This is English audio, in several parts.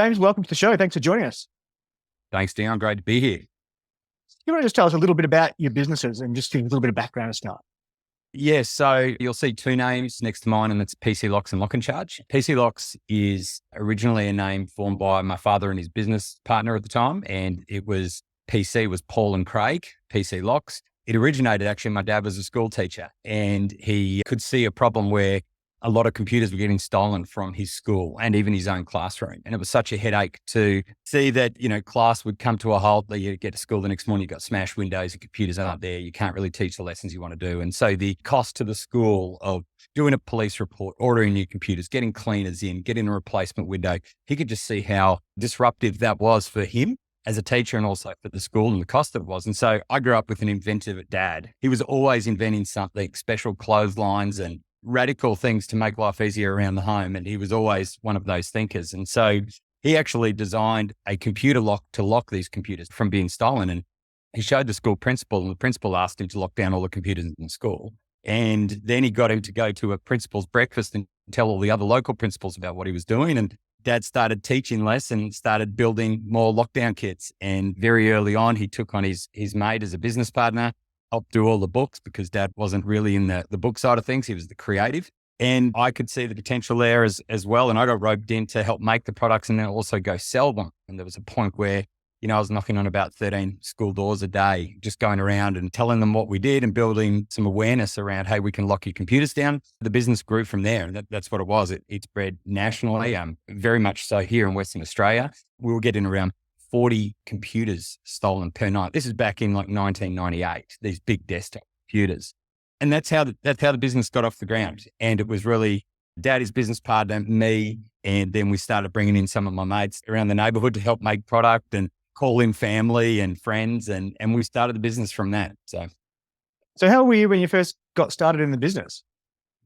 James, welcome to the show. Thanks for joining us. Thanks, Dion. Great to be here. You want to just tell us a little bit about your businesses and just give a little bit of background to start? Yes, so you'll see two names next to mine, and it's PC Locks and LocknCharge. PC Locks is originally a name formed by my father and his business partner at the time, and it was PC was Paul and Craig, PC Locks. It originated actually, my dad was a school teacher, and he could see a problem where a lot of computers were getting stolen from his school and even his own classroom. And it was such a headache to see that, class would come to a halt, that you get to school the next morning, you've got smashed windows, your computers aren't there, you can't really teach the lessons you want to do. And so the cost to the school of doing a police report, ordering new computers, getting cleaners in, getting a replacement window, he could just see how disruptive that was for him as a teacher and also for the school and the cost that it was. And so I grew up with an inventive dad. He was always inventing something, special clotheslines and radical things to make life easier around the home. And he was always one of those thinkers. And so he actually designed a computer lock to lock these computers from being stolen. And he showed the school principal, and the principal asked him to lock down all the computers in the school. And then he got him to go to a principal's breakfast and tell all the other local principals about what he was doing. And Dad started teaching less and started building more lockdown kits. And very early on, he took on his mate as a business partner, helped do all the books because Dad wasn't really in the book side of things. He was the creative. And I could see the potential there as well. And I got roped in to help make the products and then also go sell them. And there was a point where, I was knocking on about 13 school doors a day, just going around and telling them what we did and building some awareness around, hey, we can lock your computers down. The business grew from there. And that's what it was. It spread nationally, very much so here in Western Australia. We were getting around 40 computers stolen per night. This is back in like 1998, these big desktop computers. And that's how the business got off the ground. And it was really Daddy's business partner, me, and then we started bringing in some of my mates around the neighborhood to help make product and call in family and friends. And we started the business from that. So how were you when you first got started in the business?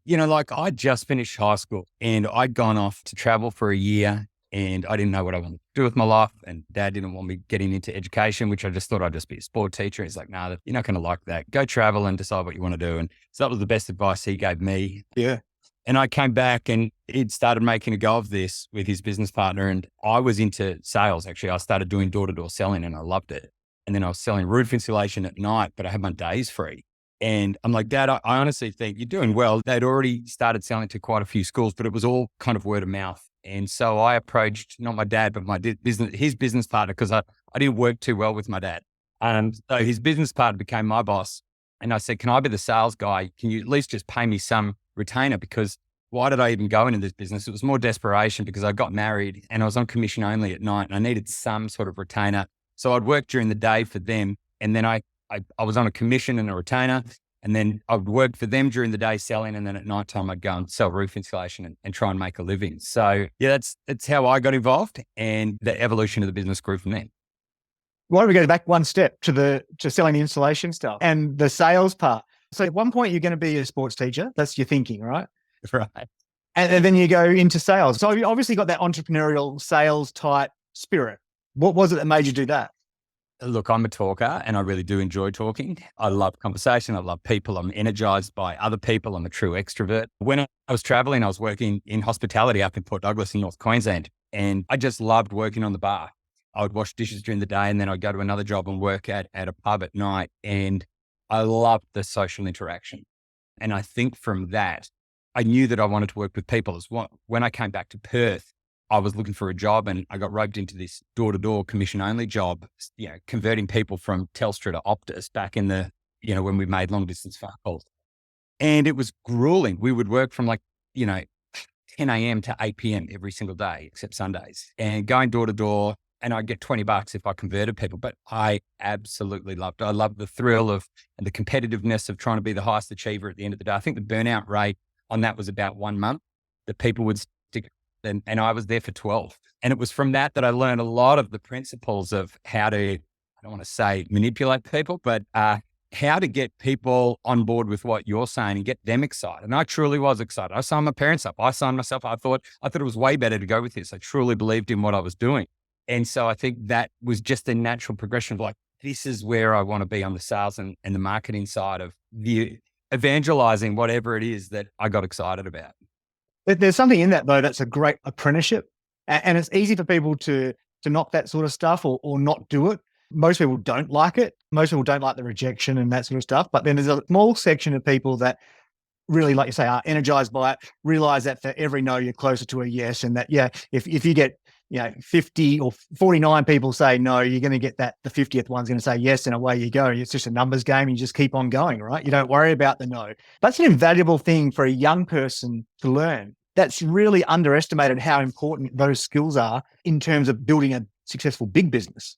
I just finished high school and I'd gone off to travel for a year. And I didn't know what I wanted to do with my life. And Dad didn't want me getting into education, which I just thought I'd just be a sport teacher. He's like, nah, you're not going to like that. Go travel and decide what you want to do. And so that was the best advice he gave me. Yeah. And I came back and he'd started making a go of this with his business partner. And I was into sales. Actually, I started doing door-to-door selling and I loved it. And then I was selling roof insulation at night, but I had my days free. And I'm like, Dad, I honestly think you're doing well. They'd already started selling to quite a few schools, but it was all kind of word of mouth. And so I approached not my dad, but his business partner, because I didn't work too well with my dad. So his business partner became my boss. And I said, can I be the sales guy? Can you at least just pay me some retainer? Because why did I even go into this business? It was more desperation because I got married and I was on commission only at night and I needed some sort of retainer. So I'd work during the day for them. And then I was on a commission and a retainer. And then I would work for them during the day selling. And then at nighttime, I'd go and sell roof insulation and try and make a living. So yeah, that's how I got involved and the evolution of the business grew from there. Why don't we go back one step to selling the insulation stuff and the sales part? So at one point you're going to be a sports teacher. That's your thinking, right? Right. And then you go into sales. So you obviously got that entrepreneurial sales type spirit. What was it that made you do that? Look, I'm a talker and I really do enjoy talking. I love conversation. I love people. I'm energized by other people. I'm a true extrovert. When I was traveling, I was working in hospitality up in Port Douglas in North Queensland, and I just loved working on the bar. I would wash dishes during the day and then I'd go to another job and work at a pub at night. And I loved the social interaction. And I think from that, I knew that I wanted to work with people as well. When I came back to Perth, I was looking for a job and I got roped into this door-to-door commission-only job, converting people from Telstra to Optus back in the, when we made long-distance phone calls. And it was grueling. We would work from 10 a.m. to 8 p.m. every single day, except Sundays, and going door-to-door. And I'd get $20 if I converted people, but I absolutely loved it. I loved the thrill of and the competitiveness of trying to be the highest achiever at the end of the day. I think the burnout rate on that was about 1 month that people would stick. And I was there for 12. And it was from that I learned a lot of the principles of how to, I don't want to say manipulate people, but how to get people on board with what you're saying and get them excited. And I truly was excited. I signed my parents up. I signed myself. I thought it was way better to go with this. I truly believed in what I was doing. And so I think that was just a natural progression of this is where I want to be on the sales and the marketing side of the evangelizing, whatever it is that I got excited about. There's something in that though, that's a great apprenticeship And it's easy for people to knock that sort of stuff or not do it. Most people don't like it. Most people don't like the rejection and that sort of stuff. But then there's a small section of people that really, like you say, are energized by it, realize that for every no, you're closer to a yes. And that, yeah, if you get, 50 or 49 people say no, you're going to get that the 50th one's going to say yes, and away you go. It's just a numbers game. You just keep on going, right? You don't worry about the no. That's an invaluable thing for a young person to learn. That's really underestimated how important those skills are in terms of building a successful big business.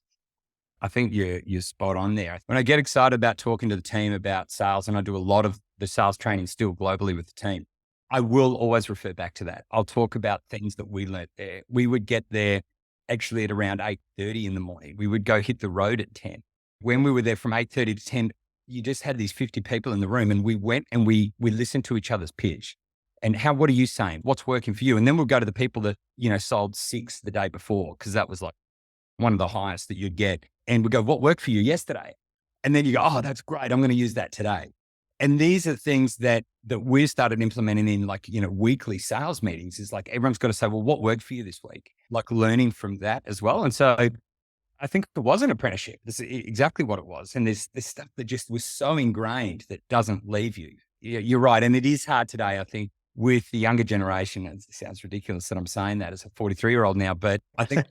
I think you're spot on there. When I get excited about talking to the team about sales, and I do a lot of the sales training still globally with the team, I will always refer back to that. I'll talk about things that we learned there. We would get there actually at around 8:30 in the morning. We would go hit the road at 10. When we were there from 8:30 to 10, you just had these 50 people in the room, and we went and we listened to each other's pitch. And what are you saying? What's working for you? And then we'll go to the people that, sold 6 the day before, because that was like one of the highest that you'd get. And we go, what worked for you yesterday? And then you go, oh, that's great. I'm going to use that today. And these are things that we started implementing in weekly sales meetings. Is like, everyone's got to say, well, what worked for you this week? Like learning from that as well. And so I think it was an apprenticeship. This is exactly what it was. And there's this stuff that just was so ingrained that doesn't leave you. You're right. And it is hard today, I think, with the younger generation. It sounds ridiculous that I'm saying that as a 43-year-old now, but I think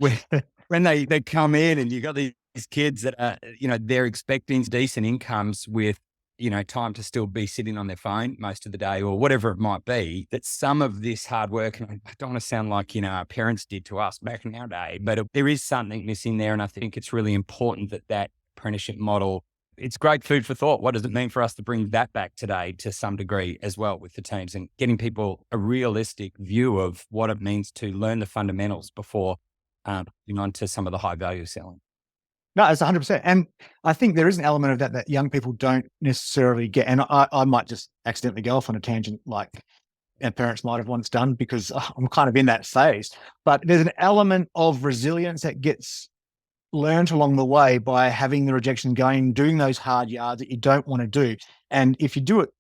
when they come in and you got these kids that are, they're expecting decent incomes with, time to still be sitting on their phone most of the day or whatever it might be, that some of this hard work, and I don't want to sound like, our parents did to us back in our day, but there is something missing there. And I think it's really important that apprenticeship model, it's great food for thought. What does it mean for us to bring that back today to some degree as well with the teams, and getting people a realistic view of what it means to learn the fundamentals before on to some of the high value selling. No, it's 100%. And I think there is an element of that young people don't necessarily get. And I might just accidentally go off on a tangent like our parents might have once done, because I'm kind of in that phase. But there's an element of resilience that gets learned along the way by having the rejection going, doing those hard yards that you don't want to do. And if you do it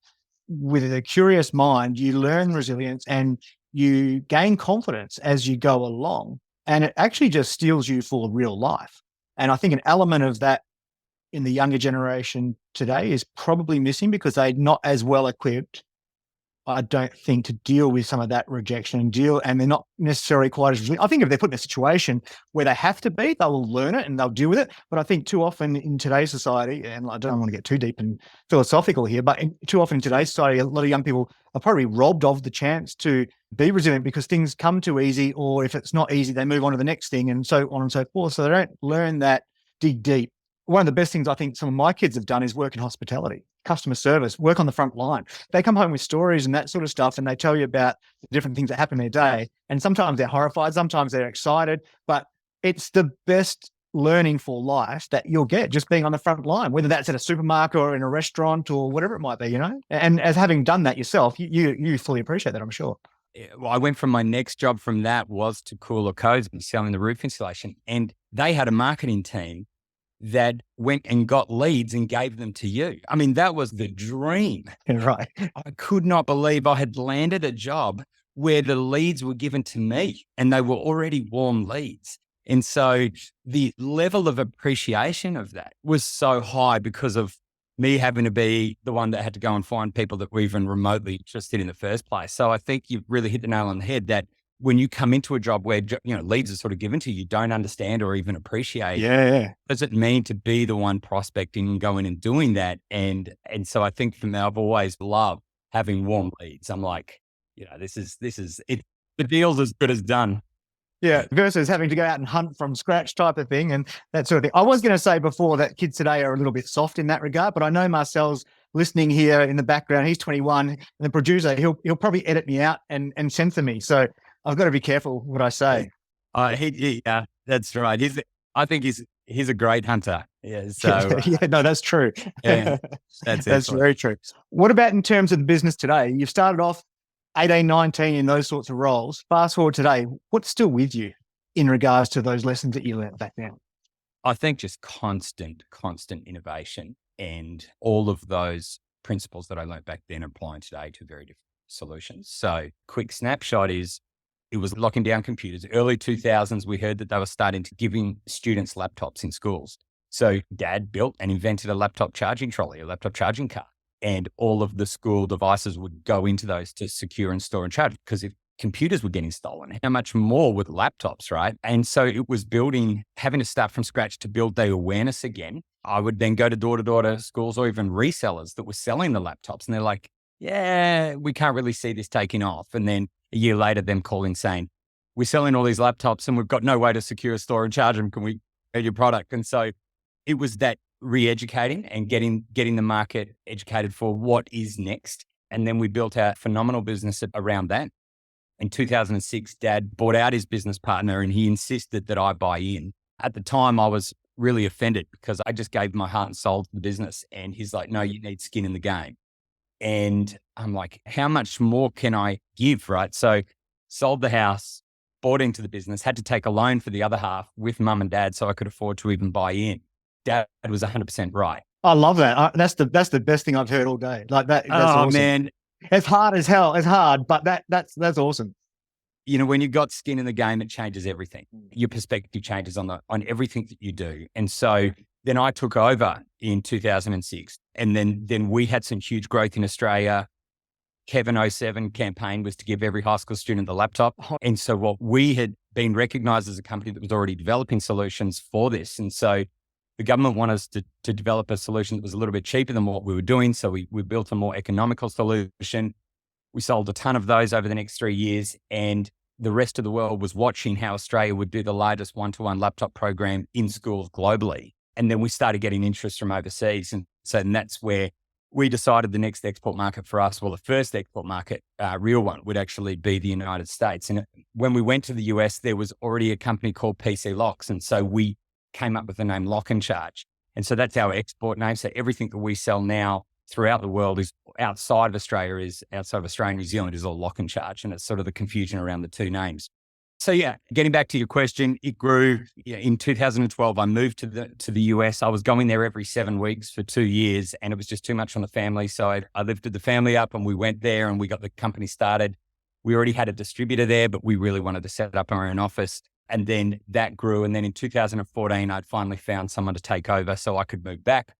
with a curious mind, you learn resilience and you gain confidence as you go along. And it actually just steels you for real life. And I think an element of that in the younger generation today is probably missing, because they're not as well equipped, I don't think, to deal with some of that rejection and they're not necessarily quite as resilient. I think if they're put in a situation where they have to be, they'll learn it and they'll deal with it. But I think too often in today's society, and I don't want to get too deep and philosophical here, but too often in today's society, a lot of young people are probably robbed of the chance to be resilient because things come too easy, or if it's not easy, they move on to the next thing and so on and so forth. So they don't learn that, dig deep. One of the best things I think some of my kids have done is work in hospitality, customer service, work on the front line. They come home with stories and that sort of stuff, and they tell you about the different things that happen in their day. And sometimes they're horrified, sometimes they're excited, but it's the best learning for life that you'll get just being on the front line, whether that's at a supermarket or in a restaurant or whatever it might be, And as having done that yourself, you fully appreciate that, I'm sure. Well, I went from my next job from that was to Cooler Codes and selling the roof insulation. And they had a marketing team that went and got leads and gave them to you. I mean, that was the dream. Right. I could not believe I had landed a job where the leads were given to me and they were already warm leads. And so the level of appreciation of that was so high because of me having to be the one that had to go and find people that were even remotely interested in the first place. So I think you've really hit the nail on the head that when you come into a job where, leads are sort of given to you, don't understand or even appreciate. Yeah. What does it mean to be the one prospecting and going and doing that? And so I think for me, I've always loved having warm leads. I'm like, this is it. The deal's as good as done. Yeah, versus having to go out and hunt from scratch type of thing and that sort of thing. I was going to say before that kids today are a little bit soft in that regard, but I know Marcel's listening here in the background. He's 21, and the producer, he'll probably edit me out and censor me. So I've got to be careful what I say. Yeah, that's right. I think he's a great hunter. Yeah, so no, that's true. Yeah, that's very true. What about in terms of the business today? You've started off 18, 19 in those sorts of roles. Fast forward today, what's still with you in regards to those lessons that you learned back then? I think just constant innovation and all of those principles that I learned back then applying today to very different solutions. So quick snapshot is it was locking down computers. Early 2000s, we heard that they were starting to giving students laptops in schools. So Dad built and invented a laptop charging trolley, a laptop charging cart, and all of the school devices would go into those to secure and store and charge. Because if computers were getting stolen, how much more with laptops, right? And so it was having to start from scratch to build the awareness again. I would then go to door to schools or even resellers that were selling the laptops. And they're like, yeah, we can't really see this taking off. And then a year later, them calling saying, we're selling all these laptops and we've got no way to secure, store and charge them. Can we get your product? And so it was that re-educating and getting the market educated for what is next. And then we built a phenomenal business around that. In 2006, Dad bought out his business partner and he insisted that I buy in. At the time, I was really offended because I just gave my heart and soul to the business. And he's like, no, you need skin in the game. And I'm like, how much more can I give, right? So sold the house, bought into the business, had to take a loan for the other half with mum and dad so I could afford to even buy in. Dad was 100% right. I love that. That's the best thing I've heard all day. Like that. That's Oh, awesome. man. It's hard as hell. It's hard, but that's awesome. You know, when you've got skin in the game, it changes everything. Your perspective changes on everything that you do. And so then I took over in 2006 and then we had some huge growth in Australia. Kevin 07 campaign was to give every high school student the laptop. And so what we had been recognized as a company that was already developing solutions for this. And so the government wanted us to develop a solution that was a little bit cheaper than what we were doing. So we built a more economical solution. We sold a ton of those over the next 3 years, and the rest of the world was watching how Australia would do the largest one-to-one laptop program in schools globally. And then we started getting interest from overseas. And so that's where we decided the next export market for us, well, the first export market, real one, would actually be the United States. And when we went to the US, there was already a company called PC Locks. And so we came up with the name LocknCharge. And so that's our export name. So everything that we sell now throughout the world is outside of Australia and New Zealand is all LocknCharge. And it's sort of the confusion around the two names. So yeah, getting back to your question, it grew. In 2012, I moved to the US. I was going there every 7 weeks for 2 years, and it was just too much on the family. So I lifted the family up and we went there and we got the company started. We already had a distributor there, but we really wanted to set up our own office. And then that grew. And then in 2014, I'd finally found someone to take over so I could move back.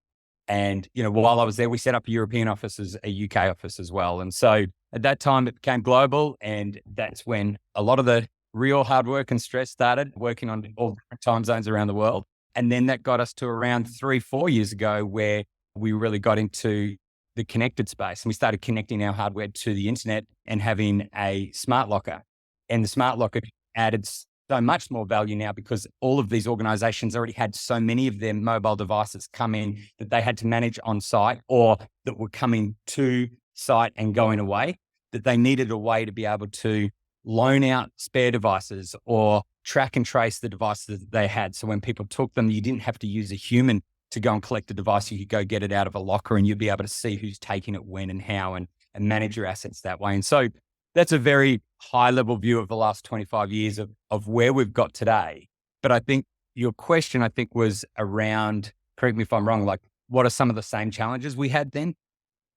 And, while I was there, we set up a European office, a UK office as well. And so at that time it became global. And that's when a lot of the real hard work and stress started, working on all different time zones around the world. And then that got us to around 3-4 years ago where we really got into the connected space and we started connecting our hardware to the internet and having a smart locker. And the smart locker added so much more value now because all of these organizations already had so many of their mobile devices come in that they had to manage on site or that were coming to site and going away, that they needed a way to be able to loan out spare devices or track and trace the devices that they had. So when people took them, you didn't have to use a human to go and collect the device. You could go get it out of a locker and you'd be able to see who's taking it when and how and manage your assets that way. And so that's a very high level view of the last 25 years of where we've got today. But I think your question, was around, correct me if I'm wrong, like what are some of the same challenges we had then?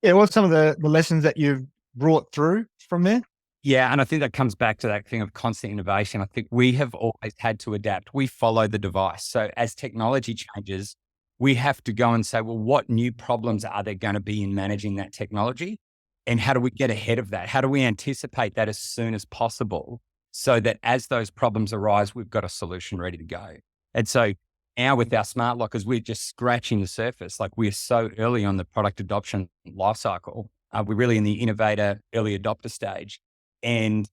Yeah, what's some of the lessons that you've brought through from there? Yeah. And I think that comes back to that thing of constant innovation. I think we have always had to adapt. We follow the device. So as technology changes, we have to go and say, well, what new problems are there going to be in managing that technology? And how do we get ahead of that? How do we anticipate that as soon as possible so that as those problems arise, we've got a solution ready to go? And so now with our smart lockers, we're just scratching the surface. Like we're so early on the product adoption lifecycle. We're really in the innovator, early adopter stage. And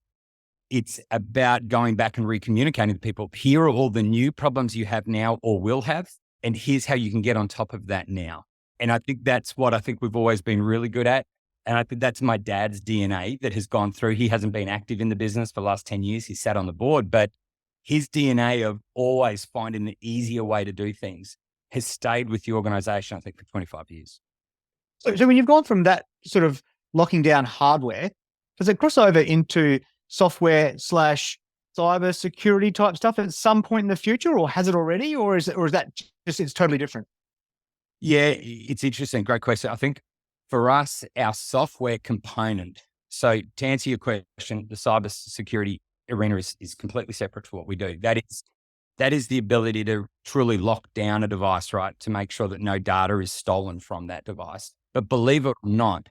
it's about going back and recommunicating to people. Here are all the new problems you have now or will have. And here's how you can get on top of that now. And I think that's what we've always been really good at. And I think that's my dad's DNA that has gone through. He hasn't been active in the business for the last 10 years. He sat on the board, but his DNA of always finding the easier way to do things has stayed with the organization, I think, for 25 years. So when you've gone from that sort of locking down hardware, does it cross over into software / cybersecurity type stuff at some point in the future, or has it already, or is that just, it's totally different? Yeah, it's interesting. Great question. I think for us, our software component, so to answer your question, the cybersecurity arena is completely separate to what we do. That is the ability to truly lock down a device, right? To make sure that no data is stolen from that device. But believe it or not,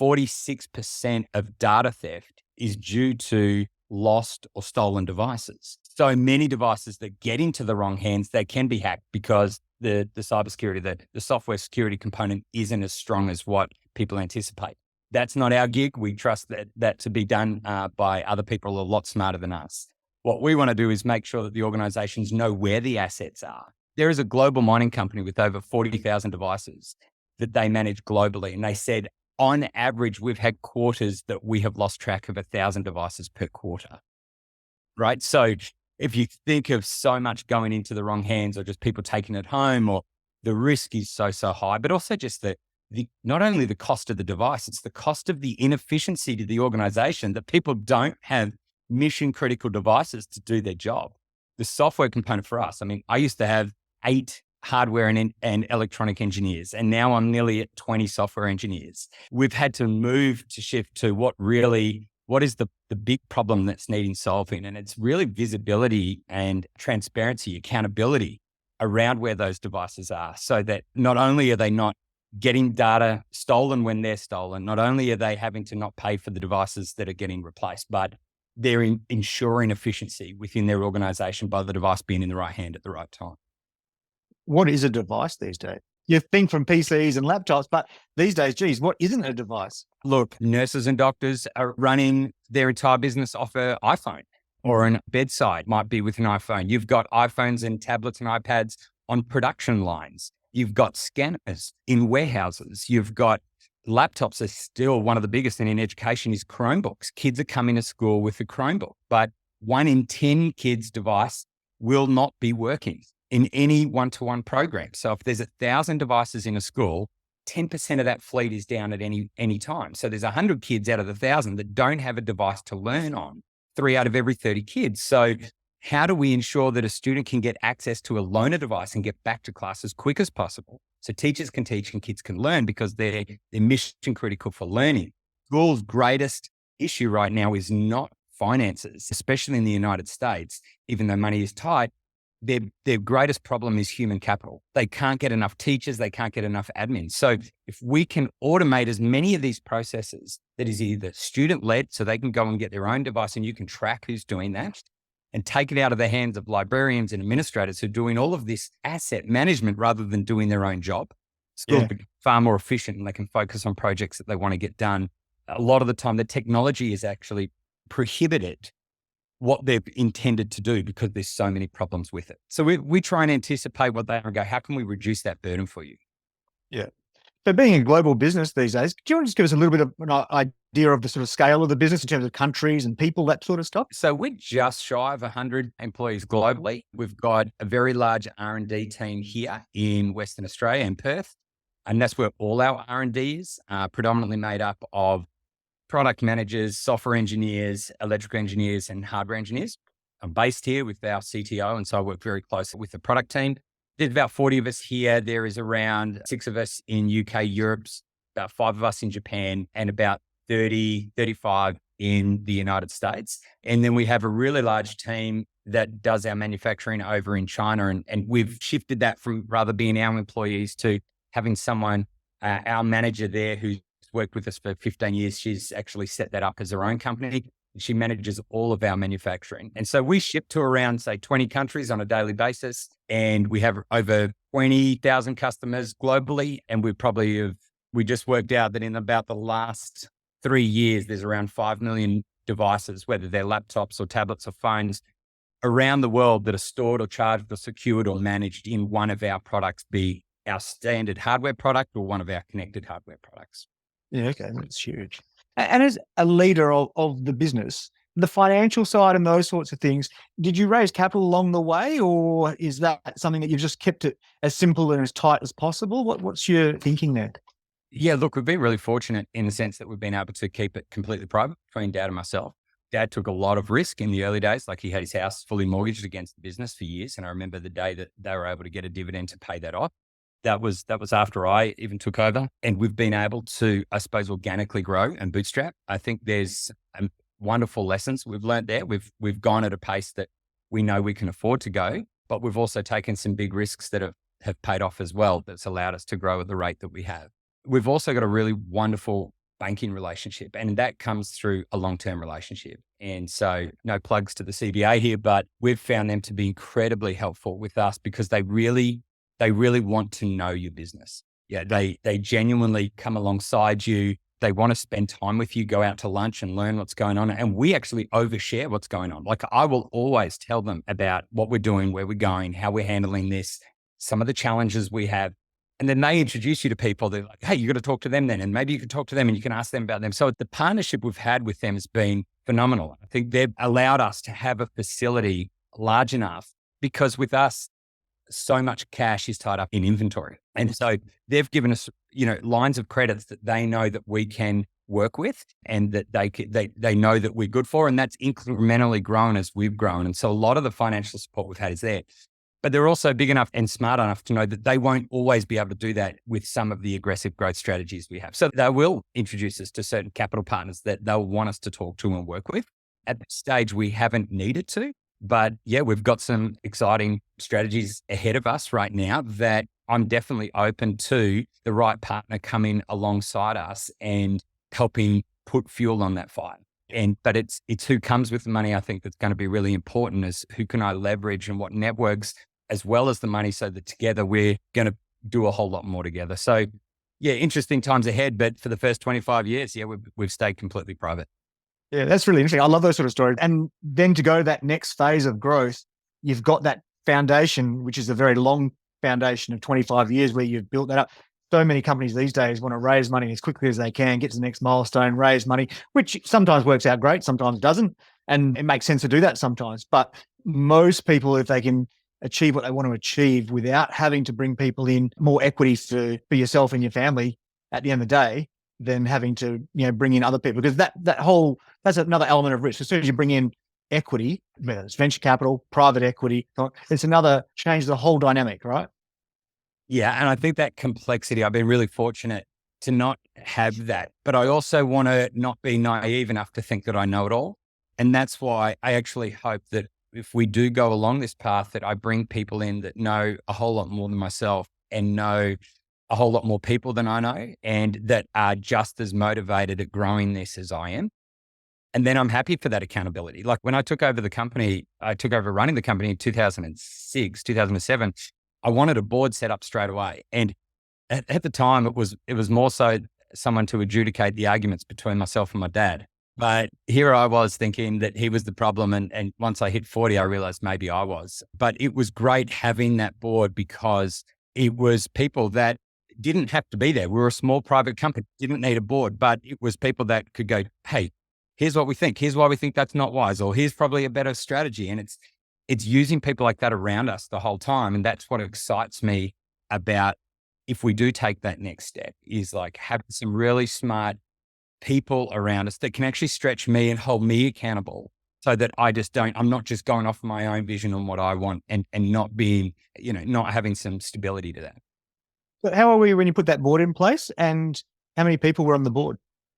46% of data theft is due to lost or stolen devices. So many devices that get into the wrong hands, they can be hacked because the cybersecurity, the software security component isn't as strong as what people anticipate. That's not our gig. We trust that to be done by other people a lot smarter than us. What we want to do is make sure that the organizations know where the assets are. There is a global mining company with over 40,000 devices that they manage globally. And they said, on average, we've had quarters that we have lost track of 1,000 devices per quarter, right? So if you think of so much going into the wrong hands or just people taking it home, or the risk is so high, but also just the not only the cost of the device, it's the cost of the inefficiency to the organization that people don't have mission critical devices to do their job. The software component for us, I mean, I used to have 8 hardware and electronic engineers, and now I'm nearly at 20 software engineers. We've had to shift to what is the big problem that's needing solving. And it's really visibility and transparency, accountability around where those devices are, so that not only are they not getting data stolen when they're stolen, not only are they having to not pay for the devices that are getting replaced, but they're ensuring efficiency within their organization by the device being in the right hand at the right time. What is a device these days? You think from PCs and laptops, but these days, geez, what isn't a device? Look, nurses and doctors are running their entire business off an iPhone, or a bedside might be with an iPhone. You've got iPhones and tablets and iPads on production lines. You've got scanners in warehouses. You've got laptops are still one of the biggest, and in education is Chromebooks. Kids are coming to school with a Chromebook, but 1 in 10 kids' device will not be working in any one-to-one program. So if there's 1,000 devices in a school, 10% of that fleet is down at any time. So there's 100 kids out of the 1,000 that don't have a device to learn on, 3 out of every 30 kids. So how do we ensure that a student can get access to a loaner device and get back to class as quick as possible, so teachers can teach and kids can learn, because they're mission critical for learning? School's greatest issue right now is not finances, especially in the United States. Even though money is tight, their greatest problem is human capital. They can't get enough teachers. They can't get enough admin. So if we can automate as many of these processes that is either student-led, so they can go and get their own device and you can track who's doing that, and take it out of the hands of librarians and administrators who are doing all of this asset management rather than doing their own job, schools become far more efficient and they can focus on projects that they want to get done. A lot of the time, the technology is actually prohibited what they've intended to do because there's so many problems with it. So we try and anticipate what they are and go, how can we reduce that burden for you? Yeah. So being a global business these days, do you want to just give us a little bit of an idea of the sort of scale of the business in terms of countries and people, that sort of stuff? So we're just shy of 100 employees globally. We've got a very large R&D team here in Western Australia in Perth, and that's where all our R&D is, predominantly made up of product managers, software engineers, electrical engineers, and hardware engineers. I'm based here with our CTO, and so I work very closely with the product team. There's about 40 of us here. There is around 6 of us in UK, Europe, about 5 of us in Japan, and about 30, 35 in the United States. And then we have a really large team that does our manufacturing over in China. And we've shifted that from rather being our employees to having someone, our manager there who's worked with us for 15 years. She's actually set that up as her own company. She manages all of our manufacturing. And so we ship to around, say, 20 countries on a daily basis. And we have over 20,000 customers globally. And we just worked out that in about the last 3 years, there's around 5 million devices, whether they're laptops or tablets or phones, around the world that are stored or charged or secured or managed in one of our products, be our standard hardware product or one of our connected hardware products. Yeah, okay, that's huge. And as a leader of the business, the financial side and those sorts of things, did you raise capital along the way, or is that something that you've just kept it as simple and as tight as possible? What's your thinking there? Yeah, look, we've been really fortunate in the sense that we've been able to keep it completely private between Dad and myself. Dad took a lot of risk in the early days. Like, he had his house fully mortgaged against the business for years. And I remember the day that they were able to get a dividend to pay that off. That was after I even took over. And we've been able to, I suppose, organically grow and bootstrap. I think there's wonderful lessons we've learned there. We've gone at a pace that we know we can afford to go, but we've also taken some big risks that have paid off as well. That's allowed us to grow at the rate that we have. We've also got a really wonderful banking relationship, and that comes through a long-term relationship. And so no plugs to the CBA here, but we've found them to be incredibly helpful with us because they really want to know your business. Yeah. They genuinely come alongside you. They want to spend time with you, go out to lunch and learn what's going on. And we actually overshare what's going on. Like I will always tell them about what we're doing, where we're going, how we're handling this, some of the challenges we have. And then they introduce you to people. They're like, hey, you got to talk to them then. And maybe you can talk to them and you can ask them about them. So the partnership we've had with them has been phenomenal. I think they've allowed us to have a facility large enough because with us, so much cash is tied up in inventory. And so they've given us, lines of credits that they know that we can work with and that they know that we're good for. And that's incrementally grown as we've grown. And so a lot of the financial support we've had is there. But they're also big enough and smart enough to know that they won't always be able to do that with some of the aggressive growth strategies we have. So they will introduce us to certain capital partners that they'll want us to talk to and work with. At this stage, we haven't needed to, but yeah, we've got some exciting strategies ahead of us right now that I'm definitely open to the right partner coming alongside us and helping put fuel on that fire. But it's who comes with the money. I think that's going to be really important is who can I leverage and what networks as well as the money so that together we're going to do a whole lot more together. So yeah, interesting times ahead, but for the first 25 years, yeah, we've stayed completely private. Yeah, that's really interesting. I love those sort of stories. And then to go to that next phase of growth, you've got that foundation, which is a very long foundation of 25 years where you've built that up. So many companies these days want to raise money as quickly as they can, get to the next milestone, raise money, which sometimes works out great, sometimes doesn't. And it makes sense to do that sometimes. But most people, if they can achieve what they want to achieve without having to bring people in more equity for yourself and your family at the end of the day, than having to bring in other people, because that's another element of risk. As soon as you bring in equity, whether it's venture capital, private equity, it's another change the whole dynamic, right? Yeah. And I think that complexity, I've been really fortunate to not have that, but I also want to not be naive enough to think that I know it all. And that's why I actually hope that if we do go along this path, that I bring people in that know a whole lot more than myself and know a whole lot more people than I know and that are just as motivated at growing this as I am. And then I'm happy for that accountability. Like when I took over running the company in 2006, 2007, I wanted a board set up straight away. And at the time it was more so someone to adjudicate the arguments between myself and my dad. But here I was thinking that he was the problem. And once I hit 40, I realized maybe I was. But it was great having that board because it was people that didn't have to be there. We were a small private company, didn't need a board, but it was people that could go, hey, here's what we think. Here's why we think that's not wise, or here's probably a better strategy. And it's using people like that around us the whole time. And that's what excites me about if we do take that next step is like having some really smart people around us that can actually stretch me and hold me accountable so that I'm not just going off my own vision on what I want and not being, not having some stability to that. But how are we when you put that board in place, and how many people were on the board?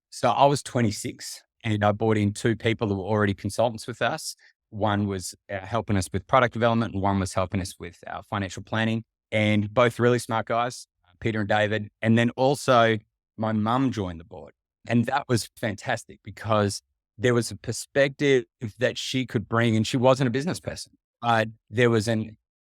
So I was 26 and I brought in two people who were already consultants with us. One was helping us with product development and one was helping us with our financial planning, and both really smart guys, Peter and David. And then also my mum joined the board. And that was fantastic because there was a perspective that she could bring, and she wasn't a business person. But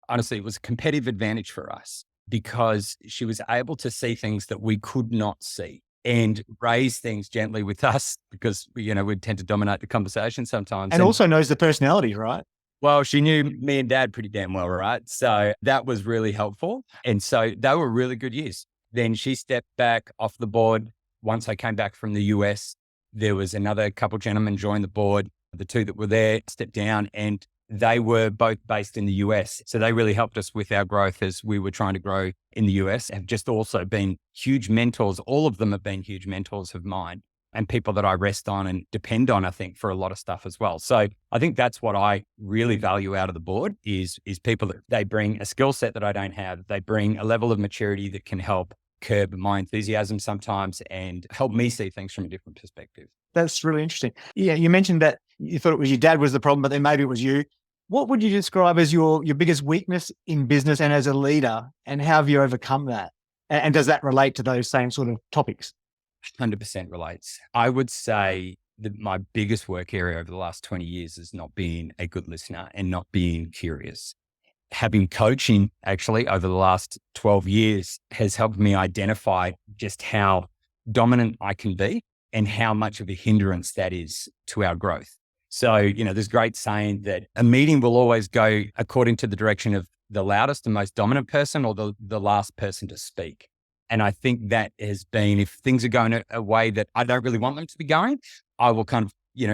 honestly, it was a competitive advantage for us because she was able to see things that we could not see and raise things gently with us because, we tend to dominate the conversation sometimes. And also knows the personality, right? Well, she knew me and Dad pretty damn well, right? So that was really helpful. And so they were really good years. Then she stepped back off the board. Once I came back from the US, there was another couple gentlemen joined the board. The two that were there stepped down and they were both based in the US. So they really helped us with our growth as we were trying to grow in the US, have just also been huge mentors. All of them have been huge mentors of mine and people that I rest on and depend on, I think, for a lot of stuff as well. So I think that's what I really value out of the board is people that they bring a skill set that I don't have. They bring a level of maturity that can help curb my enthusiasm sometimes and help me see things from a different perspective. That's really interesting. Yeah, you mentioned that you thought it was your dad was the problem, but then maybe it was you. What would you describe as your biggest weakness in business and as a leader, and how have you overcome that? And does that relate to those same sort of topics? 100% relates. I would say that my biggest work area over the last 20 years is not being a good listener and not being curious. Having coaching actually over the last 12 years has helped me identify just how dominant I can be and how much of a hindrance that is to our growth. So, there's a great saying that a meeting will always go according to the direction of the loudest and most dominant person or the last person to speak. And I think that has been, if things are going a way that I don't really want them to be going, I will kind of,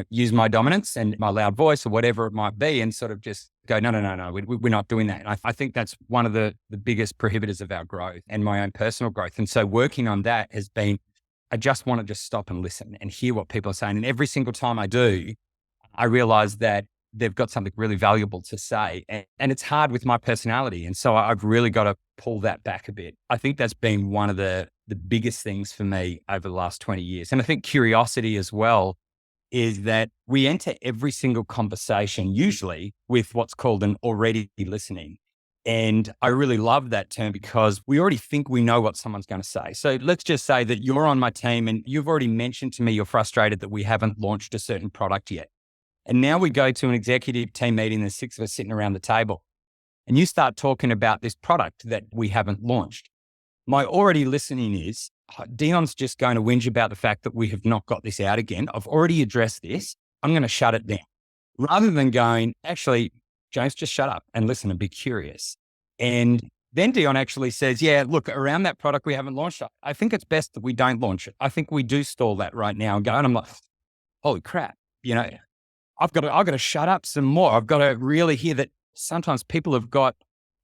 use my dominance and my loud voice or whatever it might be and sort of just go, no, we're not doing that. And I think that's one of the biggest prohibitors of our growth and my own personal growth. And so working on that has been, I just want to just stop and listen and hear what people are saying. And every single time I do, I realize that they've got something really valuable to say. And it's hard with my personality. And so I've really got to pull that back a bit. I think that's been one of the biggest things for me over the last 20 years. And I think curiosity as well is that we enter every single conversation usually with what's called an already listening. And I really love that term because we already think we know what someone's going to say. So let's just say that you're on my team and you've already mentioned to me you're frustrated that we haven't launched a certain product yet. And now we go to an executive team meeting, there's 6 of us sitting around the table, and you start talking about this product that we haven't launched. My already listening is, Dion's just going to whinge about the fact that we have not got this out again. I've already addressed this. I'm going to shut it down. Rather than going, actually, James, just shut up and listen and be curious. And then Dion actually says, yeah, look, around that product we haven't launched, I think it's best that we don't launch it. I think we do stall that right now and go. And I'm like, holy crap, I've got to shut up some more. I've got to really hear that sometimes people have got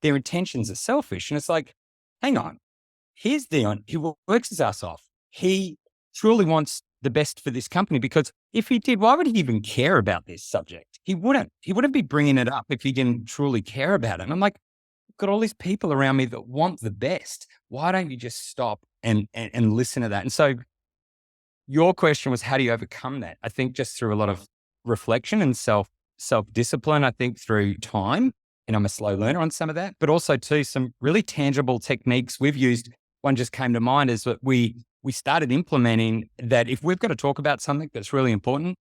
their intentions are selfish. And it's like, hang on, here's Dion. He works his ass off. He truly wants the best for this company because if he did, why would he even care about this subject? He wouldn't be bringing it up if he didn't truly care about it. And I'm like, I've got all these people around me that want the best. Why don't you just stop and listen to that? And so your question was, how do you overcome that? I think just through a lot of reflection and self-discipline, I think through time, and I'm a slow learner on some of that, but also too, some really tangible techniques we've used. One just came to mind is that we started implementing that if we've got to talk about something that's really important,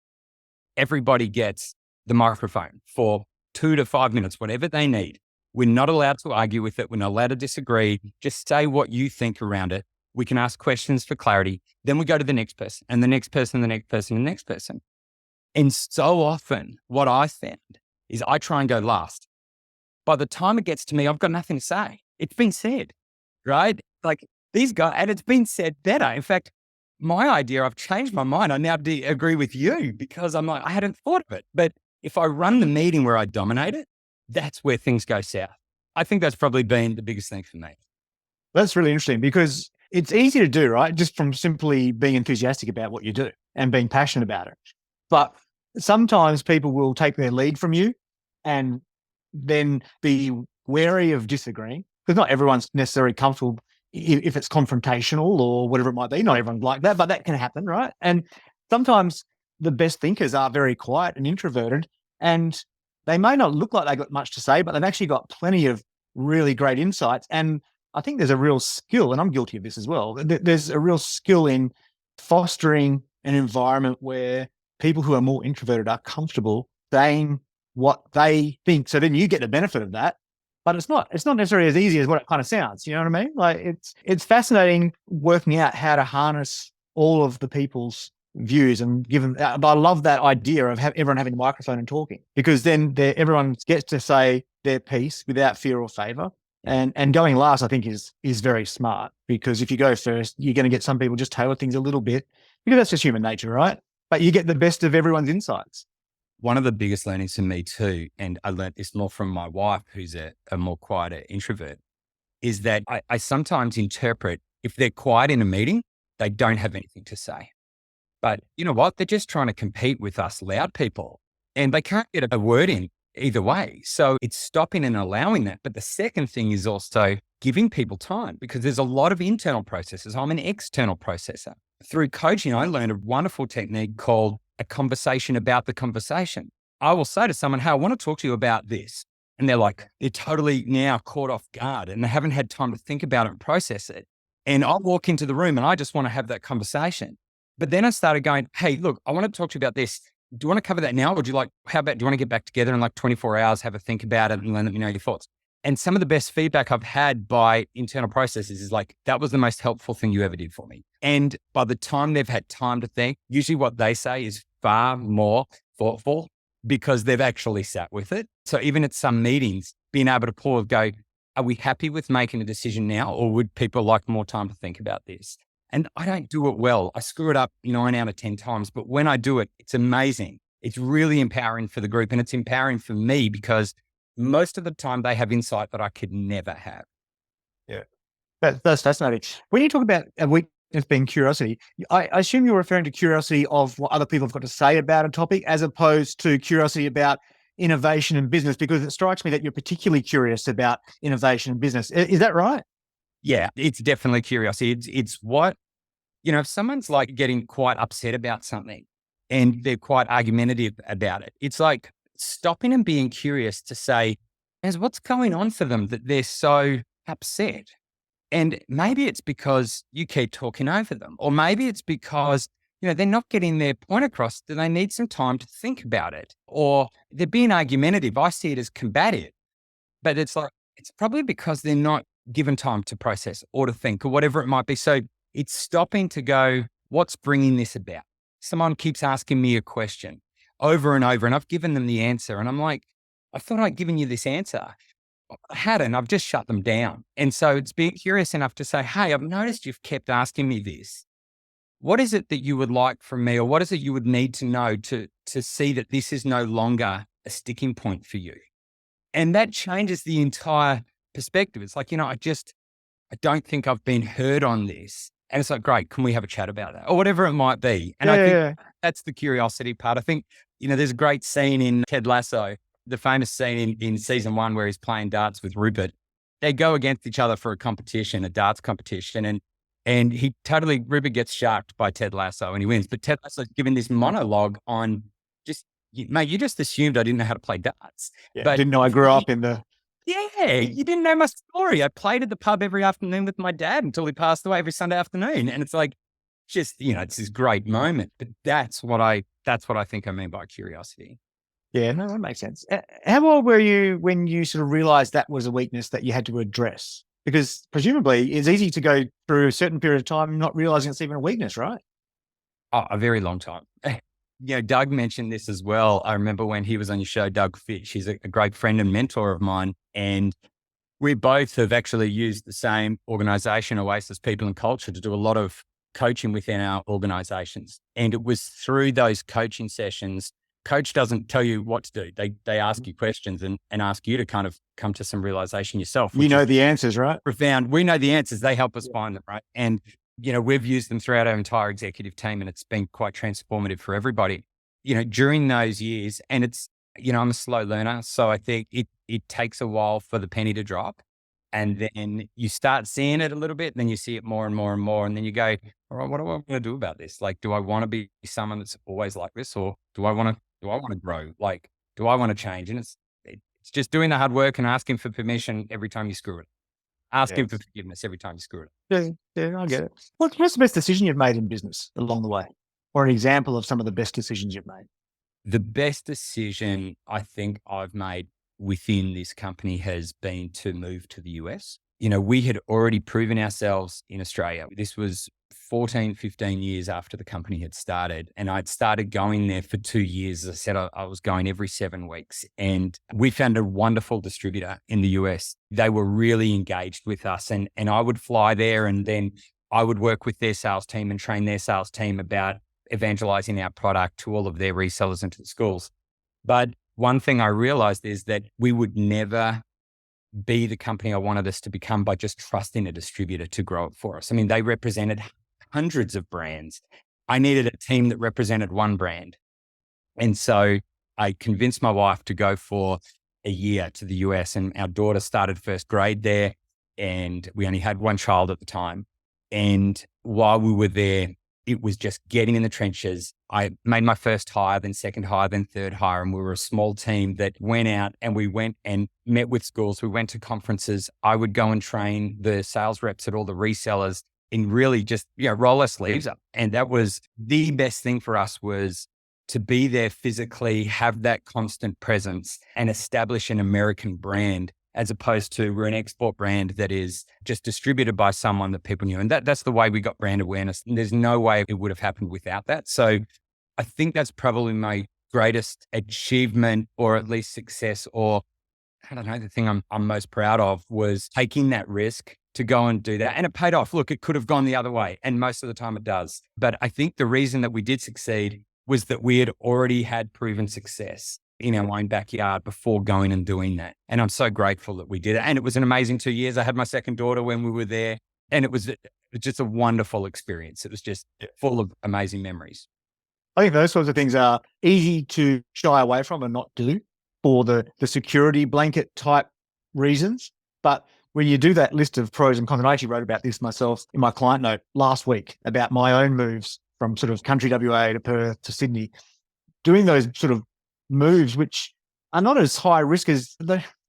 everybody gets the microphone for 2 to 5 minutes, whatever they need. We're not allowed to argue with it. We're not allowed to disagree. Just say what you think around it. We can ask questions for clarity. Then we go to the next person and the next person, the next person, the next person. And so often what I found is I try and go last. By the time it gets to me, I've got nothing to say. It's been said, right? Like these guys, and it's been said better. In fact, my idea, I've changed my mind. I now agree with you because I'm like, I hadn't thought of it. But if I run the meeting where I dominate it, that's where things go south. I think that's probably been the biggest thing for me. That's really interesting because it's easy to do, right? Just from simply being enthusiastic about what you do and being passionate about it. But sometimes people will take their lead from you and then be wary of disagreeing because not everyone's necessarily comfortable if it's confrontational or whatever it might be. Not everyone's like that, but that can happen, right? And sometimes the best thinkers are very quiet and introverted, and they may not look like they got much to say, but they've actually got plenty of really great insights. And I think there's a real skill, and I'm guilty of this as well. There's a real skill in fostering an environment where people who are more introverted are comfortable saying what they think. So then you get the benefit of that. But it's not necessarily as easy as what it kind of sounds. You know what I mean? Like it's fascinating working out how to harness all of the people's views and give them. But I love that idea of everyone having a microphone and talking because then everyone gets to say their piece without fear or favor. And going last, I think is very smart because if you go first, you're going to get some people just tailor things a little bit because that's just human nature, right? But you get the best of everyone's insights. One of the biggest learnings for me too, and I learned this more from my wife, who's a more quieter introvert, is that I sometimes interpret if they're quiet in a meeting, they don't have anything to say. But you know what? They're just trying to compete with us loud people and they can't get a word in. either way. So it's stopping and allowing that. But the second thing is also giving people time, because there's a lot of internal processes. I'm an external processor. Through coaching, I learned a wonderful technique called a conversation about the conversation. I will say to someone, hey, I want to talk to you about this. And they're totally now caught off guard and they haven't had time to think about it and process it. And I walk into the room and I just want to have that conversation. But then I started going, hey, look, I want to talk to you about this. Do you want to cover that now? Or do you how about, do you want to get back together in 24 hours, have a think about it and let me know your thoughts? And some of the best feedback I've had by internal processes is that was the most helpful thing you ever did for me. And by the time they've had time to think, usually what they say is far more thoughtful because they've actually sat with it. So even at some meetings, being able to pause, go, are we happy with making a decision now? Or would people like more time to think about this? And I don't do it well. I screw it up 9 out of 10 times. But when I do it, it's amazing. It's really empowering for the group and it's empowering for me because most of the time they have insight that I could never have. Yeah. That's fascinating. When you talk about a weakness being curiosity, I assume you're referring to curiosity of what other people have got to say about a topic as opposed to curiosity about innovation and business, because it strikes me that you're particularly curious about innovation and business. Is that right? Yeah, it's definitely curiosity. It's what, if someone's getting quite upset about something and they're quite argumentative about it, it's like stopping and being curious to say, what's going on for them that they're so upset? And maybe it's because you keep talking over them, or maybe it's because, they're not getting their point across. Do they need some time to think about it? Or they're being argumentative. I see it as combative, but it's probably because they're not given time to process or to think or whatever it might be. So it's stopping to go, what's bringing this about? Someone keeps asking me a question over and over, and I've given them the answer. And I'm like, I thought I'd given you this answer. I hadn't. I've just shut them down. And so it's being curious enough to say, hey, I've noticed you've kept asking me this. What is it that you would like from me? Or what is it you would need to know to see that this is no longer a sticking point for you? And that changes the entire perspective. It's I don't think I've been heard on this. And it's great, can we have a chat about that? Or whatever it might be. And I think that's the curiosity part. I think, there's a great scene in Ted Lasso, the famous scene in season 1 where he's playing darts with Rupert. They go against each other for a competition, a darts competition. And Rupert gets sharked by Ted Lasso and he wins. But Ted Lasso's given this monologue on mate, you just assumed I didn't know how to play darts. Yeah, but didn't know I grew up in the... Yeah, you didn't know my story. I played at the pub every afternoon with my dad until he passed away every Sunday afternoon. And it's it's this great moment. But that's what I think I mean by curiosity. Yeah, no, that makes sense. How old were you when you sort of realized that was a weakness that you had to address? Because presumably it's easy to go through a certain period of time not realizing it's even a weakness, right? Oh, a very long time. Doug mentioned this as well. I remember when he was on your show, Doug Fitch, he's a great friend and mentor of mine. And we both have actually used the same organization, Oasis People and Culture, to do a lot of coaching within our organizations. And it was through those coaching sessions. Coach doesn't tell you what to do. They ask you questions and ask you to kind of come to some realization yourself. You know the answers, right? Profound. We know the answers. They help us find them, right? And we've used them throughout our entire executive team and it's been quite transformative for everybody, during those years. And it's, I'm a slow learner. So I think it takes a while for the penny to drop. And then you start seeing it a little bit, and then you see it more and more and more. And then you go, all right, what do I want to do about this? Do I want to be someone that's always like this? Or do I want to grow? Do I want to change? And it's just doing the hard work and asking for permission every time you screw it. Asking for forgiveness every time you screw it. Yeah, I get it. What's the best decision you've made in business along the way? Or an example of some of the best decisions you've made? The best decision I think I've made within this company has been to move to the US. We had already proven ourselves in Australia. This was 14, 15 years after the company had started. And I'd started going there for 2 years. As I said, I was going every 7 weeks. And we found a wonderful distributor in the US. They were really engaged with us. And I would fly there and then I would work with their sales team and train their sales team about evangelizing our product to all of their resellers and to the schools. But one thing I realized is that we would never be the company I wanted us to become by just trusting a distributor to grow it for us. I mean, they represented hundreds of brands. I needed a team that represented one brand. And so I convinced my wife to go for a year to the US, and our daughter started first grade there, and we only had one child at the time. And while we were there, it was just getting in the trenches. I made my first hire, then second hire, then third hire. And we were a small team that went out and we went and met with schools. We went to conferences. I would go and train the sales reps at all the resellers and really just, roll our sleeves up. And that was the best thing for us, was to be there physically, have that constant presence and establish an American brand, as opposed to we're an export brand that is just distributed by someone that people knew. And that's the way we got brand awareness. And there's no way it would have happened without that. So I think that's probably my greatest achievement, or at least success, or I don't know, the thing I'm most proud of was taking that risk to go and do that. And it paid off. Look, it could have gone the other way, and most of the time it does. But I think the reason that we did succeed was that we had already had proven success in our own backyard before going and doing that. And I'm so grateful that we did it. And it was an amazing 2 years. I had my second daughter when we were there, and it was just a wonderful experience. It was just full of amazing memories. I think those sorts of things are easy to shy away from and not do for the security blanket type reasons. But when you do that list of pros and cons, and I actually wrote about this myself in my client note last week about my own moves from sort of country WA to Perth to Sydney, doing those sort of moves, which are not as high risk as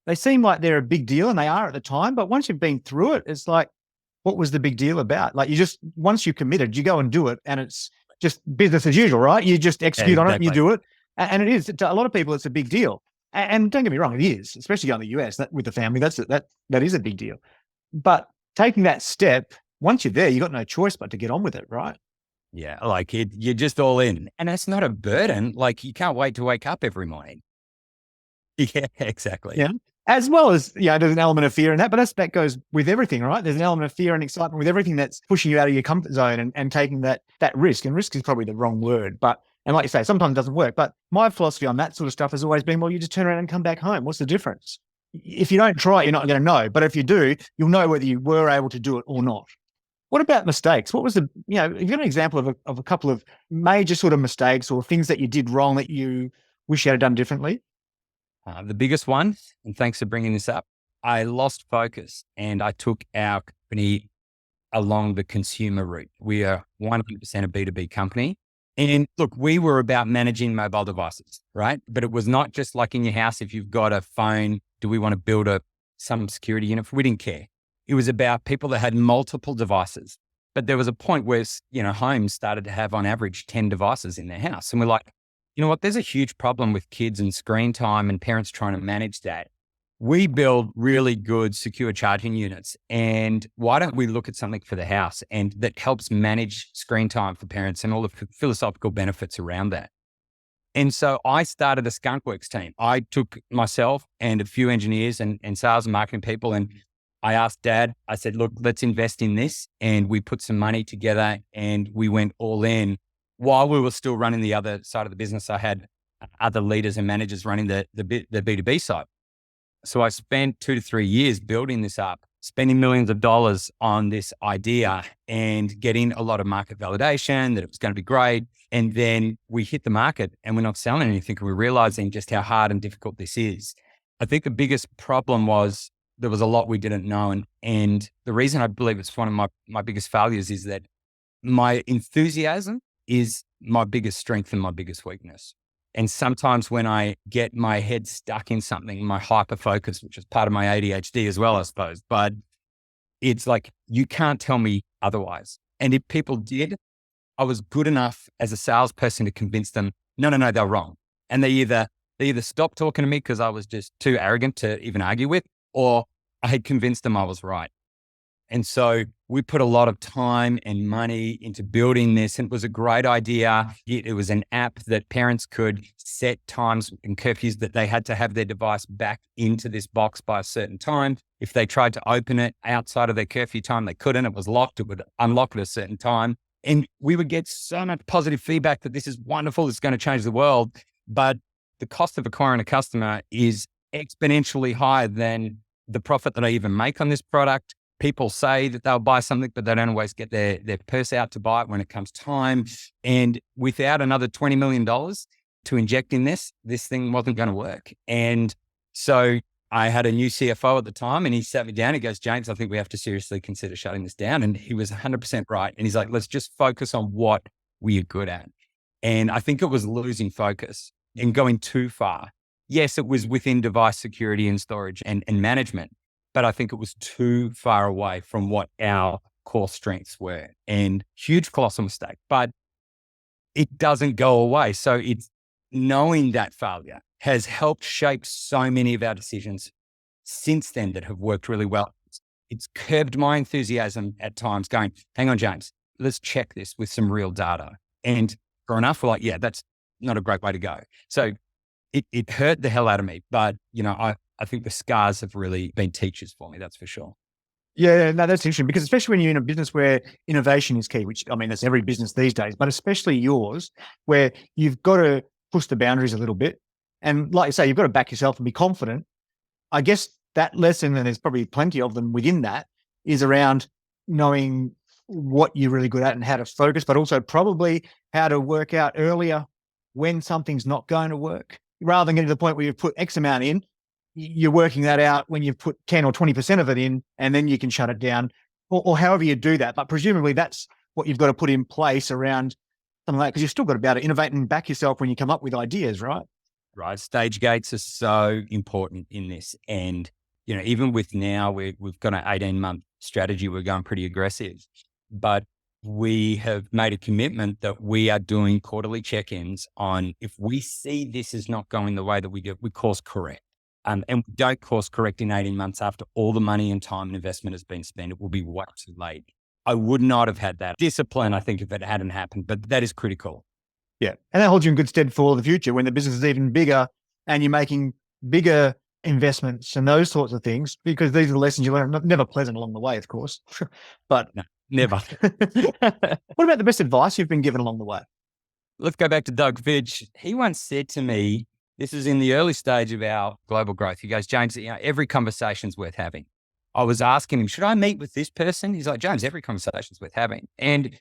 they seem like they're a big deal, and they are at the time. But once you've been through it, it's like, what was the big deal about? Like, once you're committed, you go and do it, and it's just business as usual, right? You just execute on it and you do it. And it is, to a lot of people, it's a big deal. And don't get me wrong, it is, especially going to the US with the family. That is a big deal. But taking that step, once you're there, you've got no choice but to get on with it, right? Yeah, like you're just all in. And that's not a burden. Like, you can't wait to wake up every morning. Yeah, exactly. Yeah. As well as, there's an element of fear in that, but that goes with everything, right? There's an element of fear and excitement with everything that's pushing you out of your comfort zone and taking that risk. And risk is probably the wrong word, and like you say, sometimes it doesn't work. But my philosophy on that sort of stuff has always been, well, you just turn around and come back home. What's the difference? If you don't try it, you're not going to know. But if you do, you'll know whether you were able to do it or not. What about mistakes? What was have you got an example of a couple of major sort of mistakes or things that you did wrong that you wish you had done differently? The biggest one, and thanks for bringing this up, I lost focus and I took our company along the consumer route. We are 100% a B2B company. And look, we were about managing mobile devices, right? But it was not just like in your house, if you've got a phone, do we want to build some security unit? We didn't care. It was about people that had multiple devices. But there was a point where, homes started to have on average 10 devices in their house. And we're like, you know what? There's a huge problem with kids and screen time and parents trying to manage that. We build really good secure charging units. And why don't we look at something for the house and that helps manage screen time for parents and all the philosophical benefits around that? And so I started a Skunkworks team. I took myself and a few engineers and sales and marketing people, and I asked Dad, I said, look, let's invest in this. And we put some money together and we went all in. While we were still running the other side of the business, I had other leaders and managers running the B2B side. So I spent 2 to 3 years building this up, spending millions of dollars on this idea and getting a lot of market validation that it was going to be great. And then we hit the market and we're not selling anything. We're realizing just how hard and difficult this is. I think the biggest problem was there was a lot we didn't know. And the reason I believe it's one of my biggest failures is that my enthusiasm is my biggest strength and my biggest weakness. And sometimes when I get my head stuck in something, my hyper focus, which is part of my ADHD as well, I suppose, but it's like, you can't tell me otherwise. And if people did, I was good enough as a salesperson to convince them, no, they're wrong. And they either stopped talking to me because I was just too arrogant to even argue with, or I had convinced them I was right. And so we put a lot of time and money into building this. And it was a great idea. It was an app that parents could set times and curfews that they had to have their device back into this box by a certain time. If they tried to open it outside of their curfew time, they couldn't. It was locked. It would unlock at a certain time. And we would get so much positive feedback that this is wonderful. It's going to change the world. But the cost of acquiring a customer is exponentially higher than the profit that I even make on this product. People say that they'll buy something, but they don't always get their purse out to buy it when it comes time. And without another $20 million, to inject in this thing wasn't going to work. And so I had a new CFO at the time, and he sat me down. He goes, James, I think we have to seriously consider shutting this down. And he was 100% right. And he's like, let's just focus on what we are good at. And I think it was losing focus and going too far. Yes, it was within device security and storage and management, but I think it was too far away from what our core strengths were, and huge colossal mistake, but it doesn't go away. So it's knowing that failure has helped shape so many of our decisions since then that have worked really well. It's curbed my enthusiasm at times going, hang on, James, let's check this with some real data. And sure enough, we're like, yeah, that's not a great way to go. So it hurt the hell out of me, but I think the scars have really been teachers for me. That's for sure. Yeah, no, that's interesting, because especially when you're in a business where innovation is key, which, I mean, that's every business these days, but especially yours, where you've got to push the boundaries a little bit. And like you say, you've got to back yourself and be confident. I guess that lesson, and there's probably plenty of them within that, is around knowing what you're really good at and how to focus, but also probably how to work out earlier when something's not going to work, rather than getting to the point where you've put X amount in. You're working that out when you've put 10 or 20% of it in, and then you can shut it down, or however you do that. But presumably that's what you've got to put in place around something like that, because you've still got to be able to innovate and back yourself when you come up with ideas, right? Right. Stage gates are so important in this. And, even with now, we've got an 18-month strategy. We're going pretty aggressive, but we have made a commitment that we are doing quarterly check-ins on, if we see this is not going the way that we course correct. And we don't course correct in 18 months after all the money and time and investment has been spent. It will be way too late. I would not have had that discipline, I think, if it hadn't happened, but that is critical. Yeah. And that holds you in good stead for the future when the business is even bigger and you're making bigger investments and those sorts of things, because these are the lessons you learn. Never pleasant along the way, of course, but no, never. What about the best advice you've been given along the way? Let's go back to Doug Fitch. He once said to me, this is in the early stage of our global growth. He goes, James, every conversation's worth having. I was asking him, should I meet with this person? He's like, James, every conversation's worth having. And,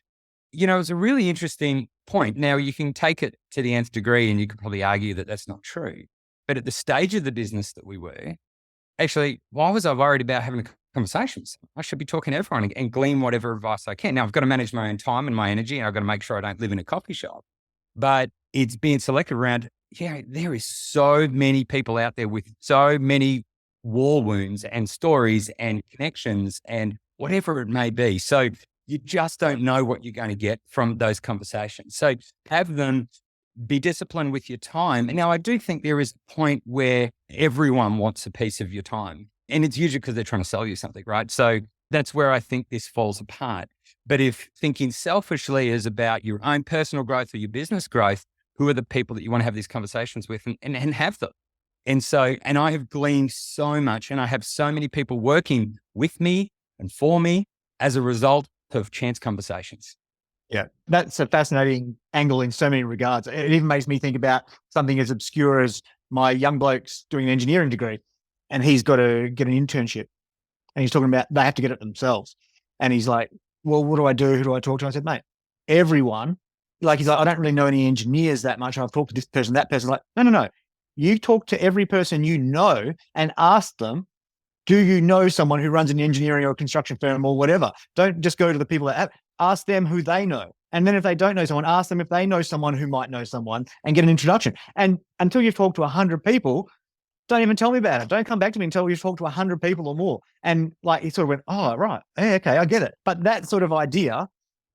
it was a really interesting point. Now, you can take it to the nth degree and you could probably argue that that's not true. But at the stage of the business that we were, actually, why was I worried about having conversations? I should be talking to everyone and glean whatever advice I can. Now, I've got to manage my own time and my energy, and I've got to make sure I don't live in a coffee shop. But it's being selective around, there is so many people out there with so many war wounds and stories and connections and whatever it may be. So you just don't know what you're going to get from those conversations. So have them, be disciplined with your time. And now I do think there is a point where everyone wants a piece of your time, and it's usually because they're trying to sell you something, right? So that's where I think this falls apart. But if thinking selfishly is about your own personal growth or your business growth, who are the people that you want to have these conversations with, and have them? And I have gleaned so much, and I have so many people working with me and for me as a result of chance conversations. Yeah, that's a fascinating angle in so many regards. It even makes me think about something as obscure as my young bloke's doing an engineering degree, and he's got to get an internship, and he's talking about they have to get it themselves. And he's like, well, what do I do? Who do I talk to? I said, mate, everyone. Like, he's like, I don't really know any engineers that much. I've talked to this person, that person. Like, no. You talk to every person you know and ask them, do you know someone who runs an engineering or a construction firm or whatever? Don't just go to the people that have, ask them who they know. And then if they don't know someone, ask them if they know someone who might know someone, and get an introduction. And until you've talked to 100 people, don't even tell me about it. Don't come back to me until you've talked to 100 people or more. And like, he sort of went, oh, right. Yeah, okay, I get it. But that sort of idea,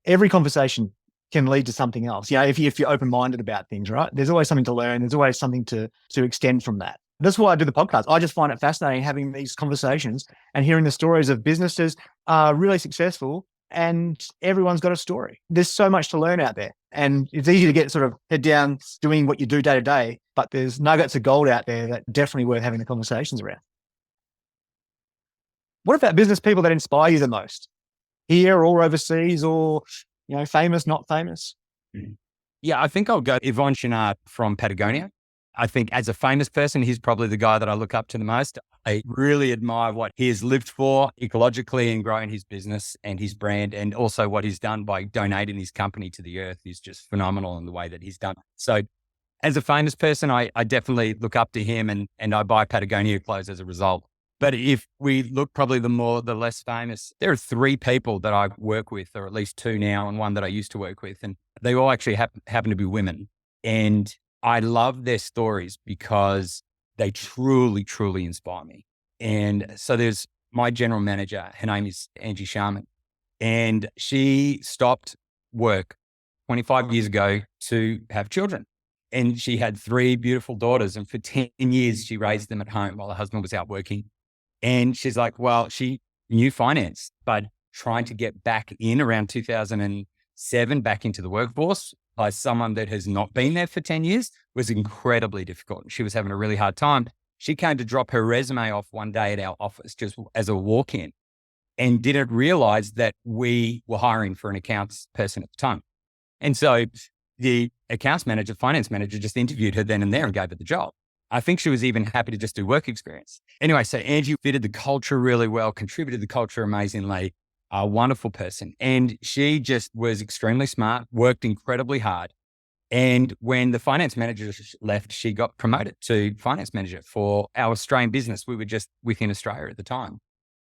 every conversation can lead to something else. If you're open-minded about things, right? There's always something to learn. There's always something to extend from that. That's why I do the podcast. I just find it fascinating having these conversations and hearing the stories of businesses really successful, and everyone's got a story. There's so much to learn out there, and it's easy to get sort of head down doing what you do day to day, but there's nuggets of gold out there that definitely worth having the conversations around. What about business people that inspire you the most, here or overseas, or famous, not famous? Yeah, I think I'll go Yvon Chouinard from Patagonia. I think as a famous person, he's probably the guy that I look up to the most. I really admire what he has lived for ecologically and growing his business and his brand, and also what he's done by donating his company to the earth is just phenomenal in the way that he's done. So As a famous person, I definitely look up to him and I buy Patagonia clothes as a result. But if we look probably the less famous, there are three people that I work with, or at least two now, and one that I used to work with. And they all actually happen to be women. And I love their stories because they truly, truly inspire me. And so there's my general manager, her name is Angie Sharman, and she stopped work 25 years ago to have children. And she had three beautiful daughters. And for 10 years, she raised them at home while her husband was out working. And she's like, well, she knew finance, but trying to get back in around 2007, back into the workforce by someone that has not been there for 10 years was incredibly difficult. She was having a really hard time. She came to drop her resume off one day at our office just as a walk-in and didn't realize that we were hiring for an accounts person at the time. And so the accounts manager, finance manager just interviewed her then and there and gave her the job. I think she was even happy to just do work experience. Anyway, so Angie fitted the culture really well, contributed to the culture amazingly, a wonderful person. And she just was extremely smart, worked incredibly hard. And when the finance manager left, she got promoted to finance manager for our Australian business. We were just within Australia at the time.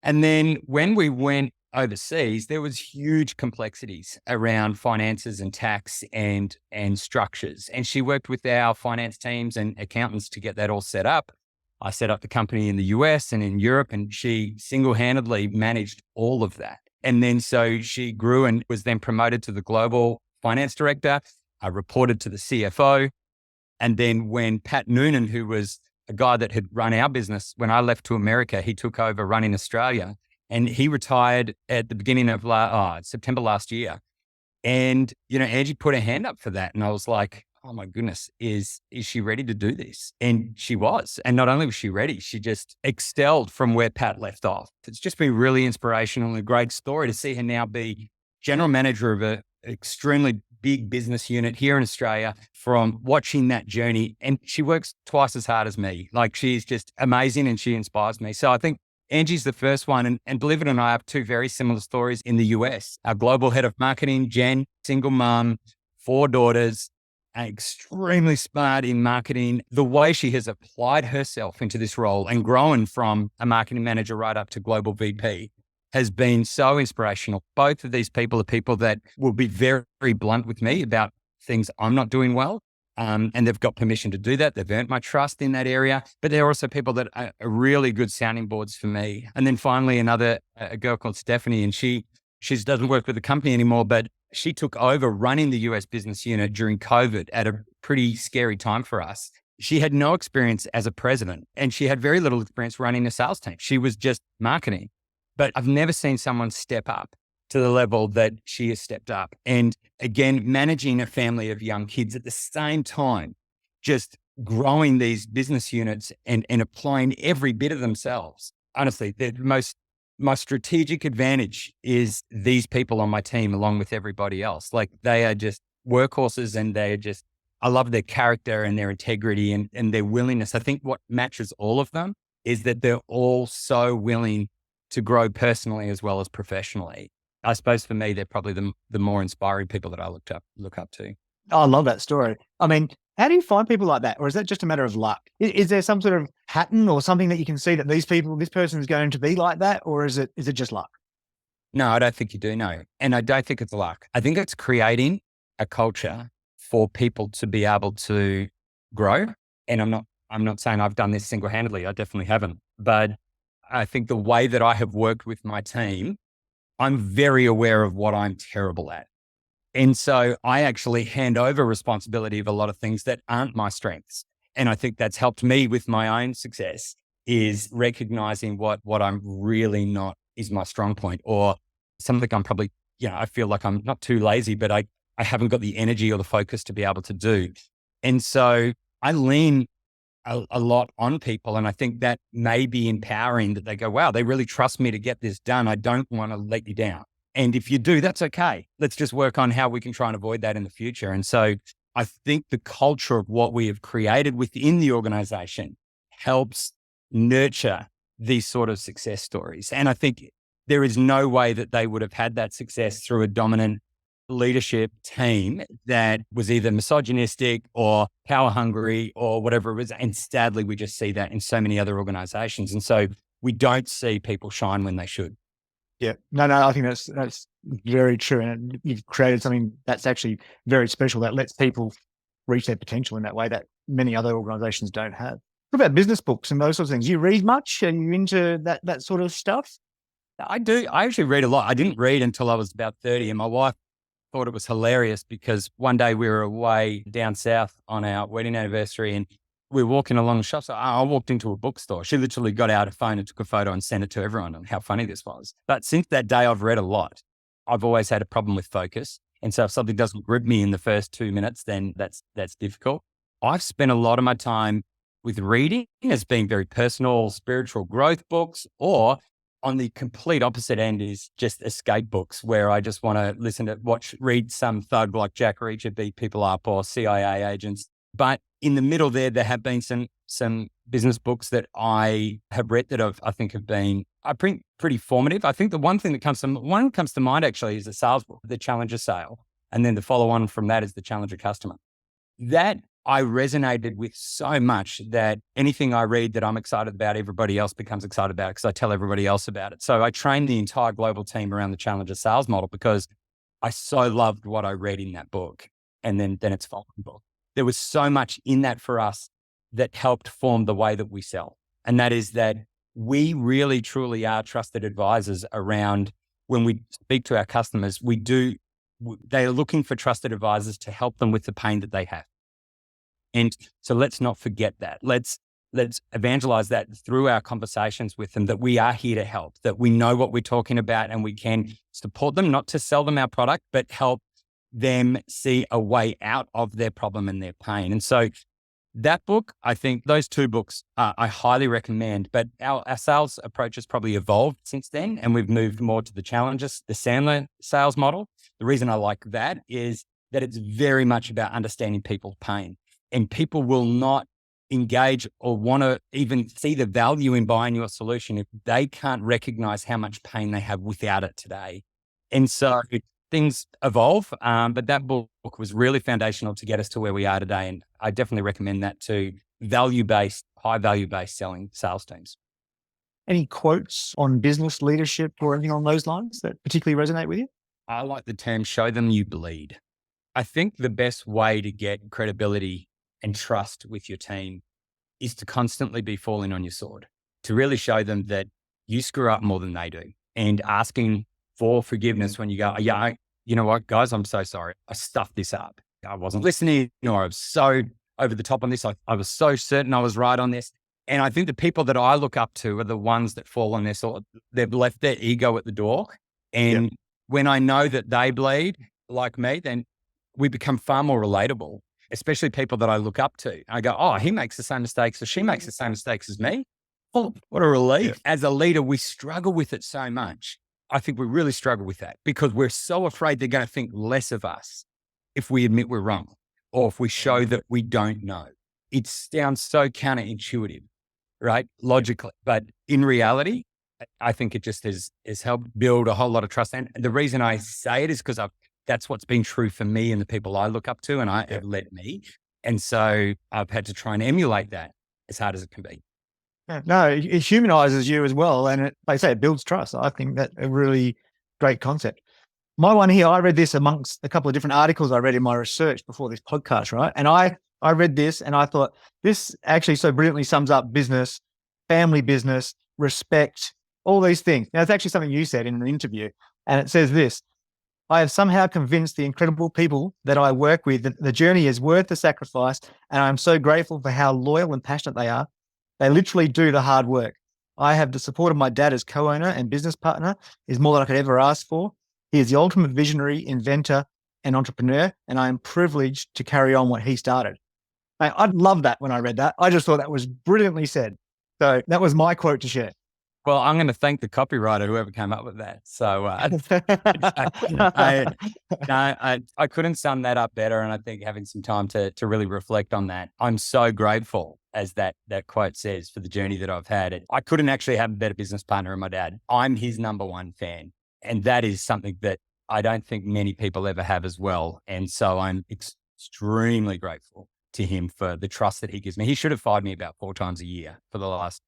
And then when we went overseas, there was huge complexities around finances and tax and structures. And she worked with our finance teams and accountants to get that all set up. I set up the company in the US and in Europe, and she single-handedly managed all of that. And then so she grew and was then promoted to the global finance director. I reported to the CFO. And then when Pat Noonan, who was a guy that had run our business, when I left to America, he took over running Australia. And he retired at the beginning of September last year. And, Angie put her hand up for that. And I was like, oh my goodness, is she ready to do this? And she was. And not only was she ready, she just excelled from where Pat left off. It's just been really inspirational and a great story to see her now be general manager of an extremely big business unit here in Australia, from watching that journey. And she works twice as hard as me. Like, she's just amazing and she inspires me. So I think Angie's the first one. And believe it or not, I have two very similar stories in the US. Our global head of marketing, Jen, single mom, 4 daughters, extremely smart in marketing. The way she has applied herself into this role and grown from a marketing manager right up to global VP has been so inspirational. Both of these people are people that will be very, very blunt with me about things I'm not doing well. And they've got permission to do that. They've earned my trust in that area, but they're also people that are really good sounding boards for me. And then finally, a girl called Stephanie, and she doesn't work with the company anymore, but she took over running the US business unit during COVID at a pretty scary time for us. She had no experience as a president, and she had very little experience running a sales team. She was just marketing. But I've never seen someone step up to the level that she has stepped up. And again, managing a family of young kids at the same time, just growing these business units and applying every bit of themselves. Honestly, my strategic advantage is these people on my team, along with everybody else. Like, they are just workhorses, and I love their character and their integrity and their willingness. I think what matches all of them is that they're all so willing to grow personally as well as professionally. I suppose for me, they're probably the more inspiring people that I look up to. Oh, I love that story. I mean, how do you find people like that? Or is that just a matter of luck? Is there some sort of pattern or something that you can see that this person is going to be like that? Or is it just luck? No, I don't think you do know. And I don't think it's luck. I think it's creating a culture for people to be able to grow. And I'm not saying I've done this single-handedly. I definitely haven't. But I think the way that I have worked with my team, I'm very aware of what I'm terrible at. And so I actually hand over responsibility of a lot of things that aren't my strengths. And I think that's helped me with my own success, is recognizing what I'm really not is my strong point, or something I'm probably, I feel like I'm not too lazy, but I haven't got the energy or the focus to be able to do. And so I lean a lot on people. And I think that may be empowering, that they go, wow, they really trust me to get this done. I don't want to let you down. And if you do, that's okay. Let's just work on how we can try and avoid that in the future. And so I think the culture of what we have created within the organization helps nurture these sort of success stories. And I think there is no way that they would have had that success through a dominant leadership team that was either misogynistic or power hungry or whatever it was. And sadly, we just see that in so many other organizations. And so we don't see people shine when they should. Yeah, no, I think that's very true. And you've created something that's actually very special that lets people reach their potential in that way that many other organizations don't have. What about business books and those sorts of things? You read much? Are you into that sort of stuff? I do. I actually read a lot. I didn't read until I was about 30, and my wife thought it was hilarious because one day we were away down south on our wedding anniversary and we were walking along the shop. So I walked into a bookstore. She literally got out a phone and took a photo and sent it to everyone on how funny this was. But since that day, I've read a lot. I've always had a problem with focus. And so if something doesn't grip me in the first 2 minutes, then that's difficult. I've spent a lot of my time with reading as being very personal, spiritual growth books, or on the complete opposite end is just escape books where I just want to read some thug like Jack Reacher beat people up or CIA agents. But in the middle there have been some business books that I have read that I think have been pretty formative. I think the one thing that comes to mind actually is the sales book, The Challenger Sale. And then the follow on from that is The Challenger Customer. That I resonated with so much that anything I read that I'm excited about, everybody else becomes excited about it because I tell everybody else about it. So I trained the entire global team around the Challenger sales model because I so loved what I read in that book and then its following book. There was so much in that for us that helped form the way that we sell. And that is that we really, truly are trusted advisors around when we speak to our customers, they are looking for trusted advisors to help them with the pain that they have. And so let's not forget that. Let's evangelize that through our conversations with them, that we are here to help, that we know what we're talking about and we can support them, not to sell them our product, but help them see a way out of their problem and their pain. And so that book, I think those two books, I highly recommend, but our sales approach has probably evolved since then. And we've moved more to the challenges, the Sandler sales model. The reason I like that is that it's very much about understanding people's pain. And people will not engage or want to even see the value in buying your solution if they can't recognize how much pain they have without it today. And so things evolve, but that book was really foundational to get us to where we are today. And I definitely recommend that to value-based, high value-based selling sales teams. Any quotes on business leadership or anything on those lines that particularly resonate with you? I like the term, show them you bleed. I think the best way to get credibility and trust with your team is to constantly be falling on your sword, to really show them that you screw up more than they do, and asking for forgiveness when you go, yeah, you know what, guys, I'm so sorry. I stuffed this up. I wasn't listening, or I was so over the top on this. I was so certain I was right on this. And I think the people that I look up to are the ones that fall on their sword. They've left their ego at the door. And when I know that they bleed like me, then we become far more relatable, especially people that I look up to. I go, oh, he makes the same mistakes or she makes the same mistakes as me. Oh, what a relief. Yeah. As a leader, we struggle with it so much. I think we really struggle with that because we're so afraid they're going to think less of us if we admit we're wrong or if we show that we don't know. It sounds so counterintuitive, right? Logically. But in reality, I think it just has helped build a whole lot of trust. And the reason I say it is because that's what's been true for me and the people I look up to, and it led me. And so I've had to try and emulate that as hard as it can be. Yeah, no, it humanizes you as well. And like I say, it builds trust. I think that's a really great concept. My one here, I read this amongst a couple of different articles I read in my research before this podcast, right? And I read this and I thought, this actually so brilliantly sums up business, family business, respect, all these things. Now, it's actually something you said in an interview. And it says this: I have somehow convinced the incredible people that I work with that the journey is worth the sacrifice, and I'm so grateful for how loyal and passionate they are. They literally do the hard work. I have the support of my dad as co-owner and business partner, is more than I could ever ask for. He is the ultimate visionary, inventor, and entrepreneur, and I am privileged to carry on what he started. I love that when I read that. I just thought that was brilliantly said. So that was my quote to share. Well, I'm going to thank the copywriter, whoever came up with that. So I couldn't sum that up better. And I think having some time to really reflect on that, I'm so grateful, as that quote says, for the journey that I've had. I couldn't actually have a better business partner than my dad. I'm his number one fan. And that is something that I don't think many people ever have as well. And so I'm extremely grateful to him for the trust that he gives me. He should have fired me about 4 times a year for the last,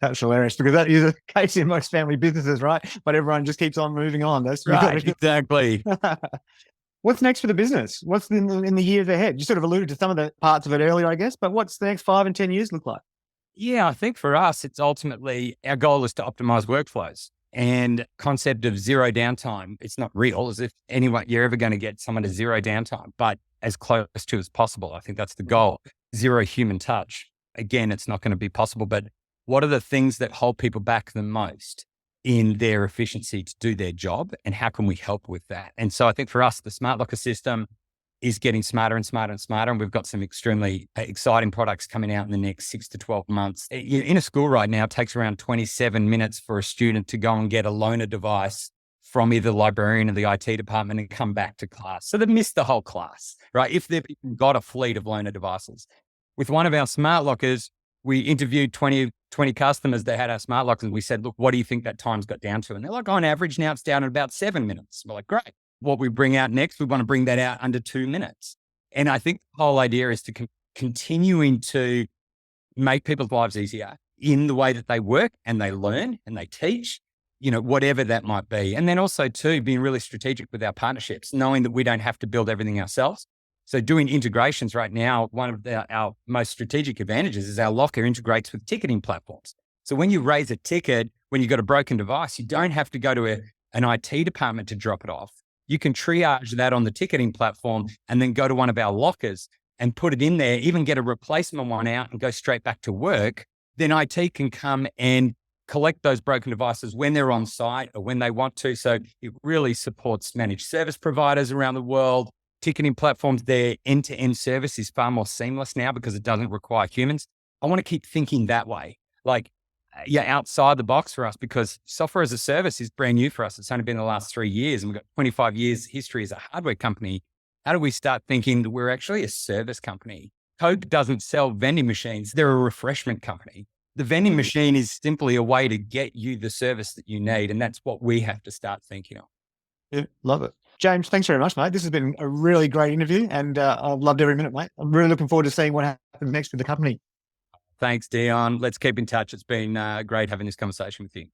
That's hilarious because that is a case in most family businesses, right? But everyone just keeps on moving on. That's right, exactly. What's next for the business? What's in the years ahead? You sort of alluded to some of the parts of it earlier, I guess, but what's the next 5 and 10 years look like? Yeah, I think for us, it's ultimately our goal is to optimize workflows and concept of zero downtime. It's not real as if you're ever going to get someone to zero downtime, but as close to as possible. I think that's the goal. Zero human touch. Again, it's not going to be possible, but what are the things that hold people back the most in their efficiency to do their job? And how can we help with that? And so I think for us, the smart locker system is getting smarter and smarter and smarter. And we've got some extremely exciting products coming out in the next 6 to 12 months. In a school right now, it takes around 27 minutes for a student to go and get a loaner device from either the librarian or the IT department and come back to class. So they've missed the whole class, right? If they've got a fleet of loaner devices. With one of our smart lockers, we interviewed 20 customers that had our smart lockers and we said, look, what do you think that time's got down to? And they're like, on average, now it's down at about 7 minutes. We're like, great. What we bring out next, we want to bring that out under 2 minutes. And I think the whole idea is to continuing to make people's lives easier in the way that they work and they learn and they teach, whatever that might be. And then also too, being really strategic with our partnerships, knowing that we don't have to build everything ourselves. So doing integrations right now, one of our most strategic advantages is our locker integrates with ticketing platforms. So when you raise a ticket, when you've got a broken device, you don't have to go to an IT department to drop it off. You can triage that on the ticketing platform and then go to one of our lockers and put it in there, even get a replacement one out and go straight back to work. Then IT can come and collect those broken devices when they're on site or when they want to. So it really supports managed service providers around the world, ticketing platforms. Their end-to-end service is far more seamless now because it doesn't require humans. I want to keep thinking that way. Outside the box for us, because software as a service is brand new for us. It's only been the last 3 years and we've got 25 years history as a hardware company. How do we start thinking that we're actually a service company? Coke doesn't sell vending machines. They're a refreshment company. The vending machine is simply a way to get you the service that you need. And that's what we have to start thinking of. Yeah, love it. James, thanks very much, mate. This has been a really great interview and I've loved every minute, mate. I'm really looking forward to seeing what happens next with the company. Thanks, Dion. Let's keep in touch. It's been great having this conversation with you.